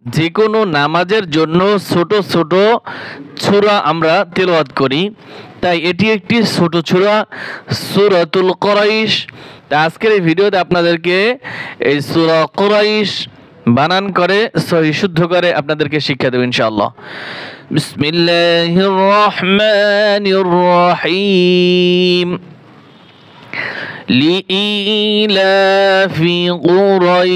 যে কোনো নামাজের জন্য ছোট ছোট সূরা আমরা তেলাওয়াত করি, তাই এটি একটি ছোট সূরা, সূরাতুল কুরাইশ। তা আজকের এই ভিডিওতে আপনাদেরকে এই সূরা কুরাইশ বানান করে সহিহ শুদ্ধ করে আপনাদেরকে শিক্ষা দেব ইনশাআল্লাহ। বিসমিল্লাহির রহমানির রহিম। লিইলাফি কুরাইশ।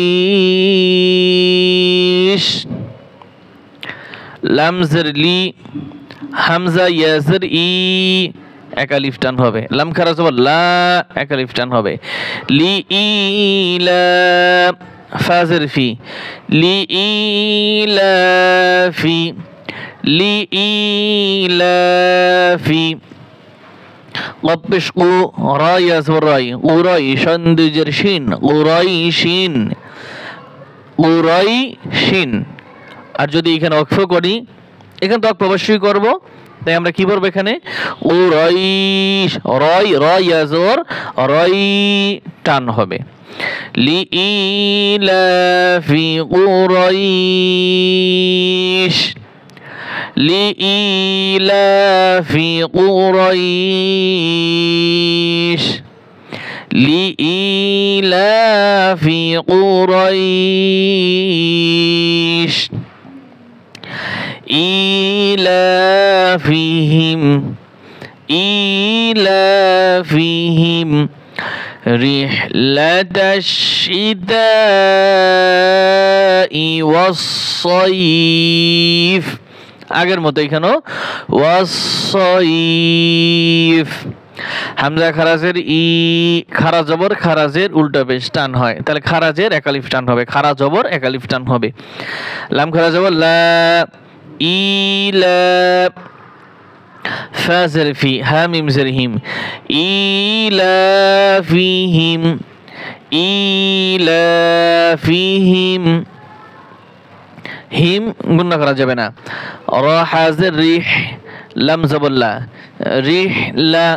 লাম জের লি, হামজা ইয়া জের ই, এক আলিফ টান হবে। লাম খারা জবর লা, এক আলিফ টান হবে। লিইলা, ফা জের ফি, লিইলাফি, লিইলাফি। লব্বিশ কু, রা ইয়া জবর রাই, কুরাইশান দুই জের শিন, কুরাইশিন, কুরাইশিন। আর যদি এখানে ওয়াকফ করি, এখানে তো ওয়াকফ অবশ্যই করব, তাই আমরা কি বলবো এখানে কুরাইশ, রাই, রা ইয়া জবর রাই টান হবে। লিইলাফি কুরাইশ, লিইলাফি কুরাইশ, লিইলাফি কুরাইশ। ইলাফিহিম, ইলাফিহিম রিহলাতাশ শিতাই ওয়াস-সাইফ। আগের মতো এখানেও ওয়াস-সাইফ। হামজা খারাজের ই, খারা জবর খারাজের উল্টা পেশ টান হয়, তাহলে খারাজের এক আলিফ টান হবে, খারা জবর এক আলিফ টান হবে। লাম খারা জবর লা, ইলা, ফা জের ফি, হা মিম জের হিম, ইলাফিহিম, ইলাফিহিম। হিম গুণনা করা যাবে না। রা হাজের রিহ, লাম জবর লা, রিহ লা,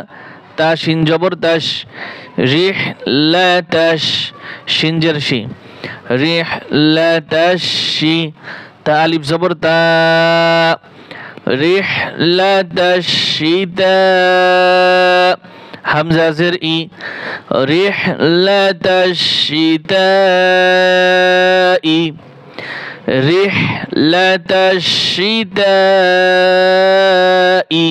তা শিন জবর তাশ, রিহ লা তাশ, শিন জের শি, রিহ লা তাশি, তা আলিফ জবর তা, রিহ লা তাশিতা। হামজা জের ই, রিহ লা তাশিতাই, রিহলাতাশ শিতাই।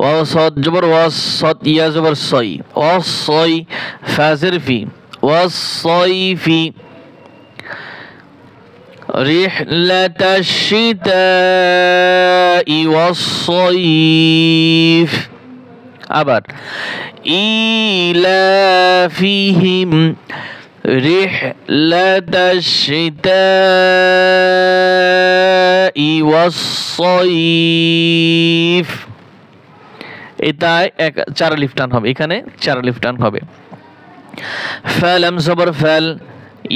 ওয়াসাদ জবর ওয়াস, সাদ ইয়া জবর সাই, ওয়াসাই, ফা জের ফি, ওয়াসাইফি। রিহলাতাশ শিতাই ওয়াস-সাইফ। আবার ইলাফিহিম রিহলাতাশ শিতাই ওয়াস-সাইফ। এটায় চার আলিফ টান হবে, এখানে চার আলিফ টান হবে। ফালাম জবর ফাল,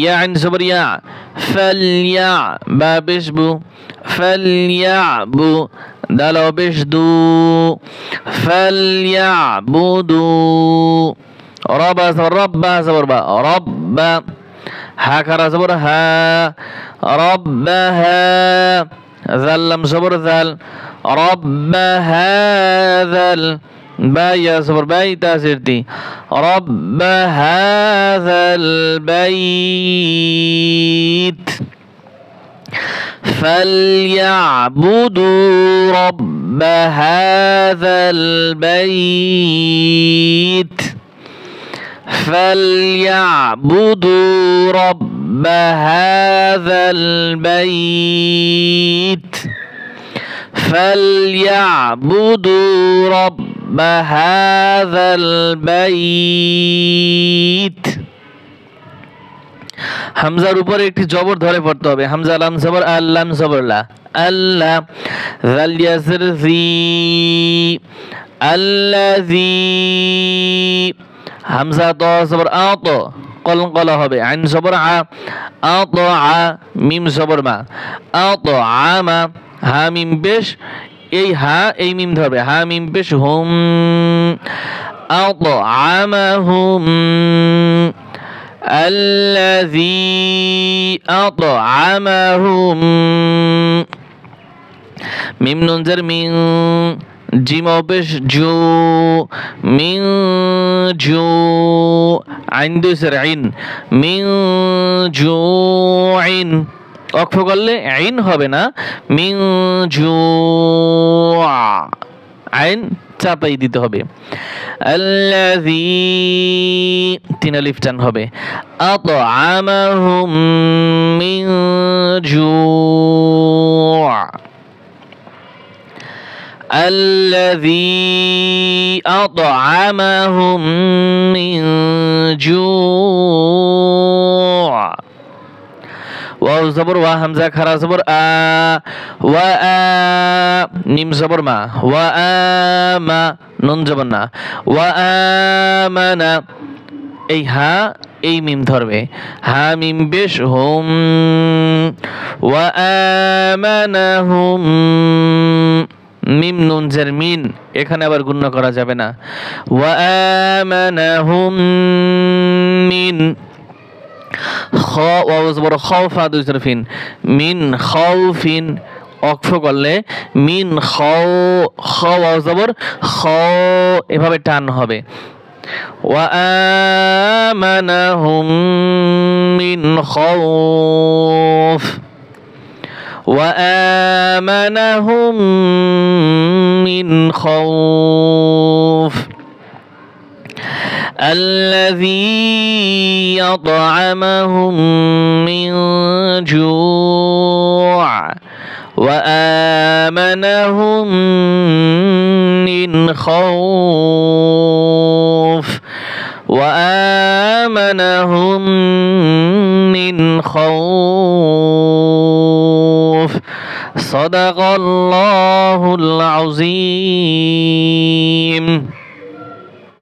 ইয়া আইন জবর ইয়া, ফালইয়া, বা পেশ বু, ফালইয়াবু, দাল পেশ দু, ফালইয়াবুদু। রবা জবর রব্বা জবর বা, রব্বা। হা খারা জবর হা, রব্বাহা। জাল লাম জবর জাল, রব্বাহাযাল, বা ইয়া জবর বাই, তা জেরতি, রব্বাহাযাল বাইত। فليعبدوا رب هذا البيت، فليعبدوا رب هذا البيت، فليعبدوا رب هذا البيت। হামজার উপরে একটি জবর ধরে পড়তে হবে। হামজা লাম জবর আল, লাম জবর লা, আল্লাহ। জাল ইয়াজের জি, আল্লাযী। হামজা ত জবর আত, কলম কলা হবে। আইন জবর আ, আত আ, মিম জবর মা, আত আমা। হা মিম পেশ, এই হা এই মিম ধরবে, হা মিম পেশ হুম, আত আমাহুম। الذي أطعمهم মিম নুন জের মিন জিম পেশ জু মিন জু আইন দুই জের আইন মিন জু আইন অক্ষ করলে আইন হবে না মিন জু আইন চাপাই দিতে হবে আল্লাযী তিন আলিফ টান হবে আতআমাহুম মিন জু الذي أطعمهم من جوع واو زبر وا همزة خرا زبر وا ميم زبر ما ما নুন জবর না আমানা এই হা এই মিম ধরবে হা মিম বেশ হুম আমানাহুম মিম নুন জের মিন এখানে আবার গুণ করা যাবে না আমানাহুম মিন খ ওয়াও জবর খাউফা দুই জরফিন মিন খাউফিন অক্ষ করলে মিন খাও খ ওয়াও জবর খ এভাবে টান হবে আমানাহুম মিন খাউফ وآمنهم من خوف الذي أطعمهم من جوع وآمنهم من خوف وآمنهم من خوف صدق الله العظيم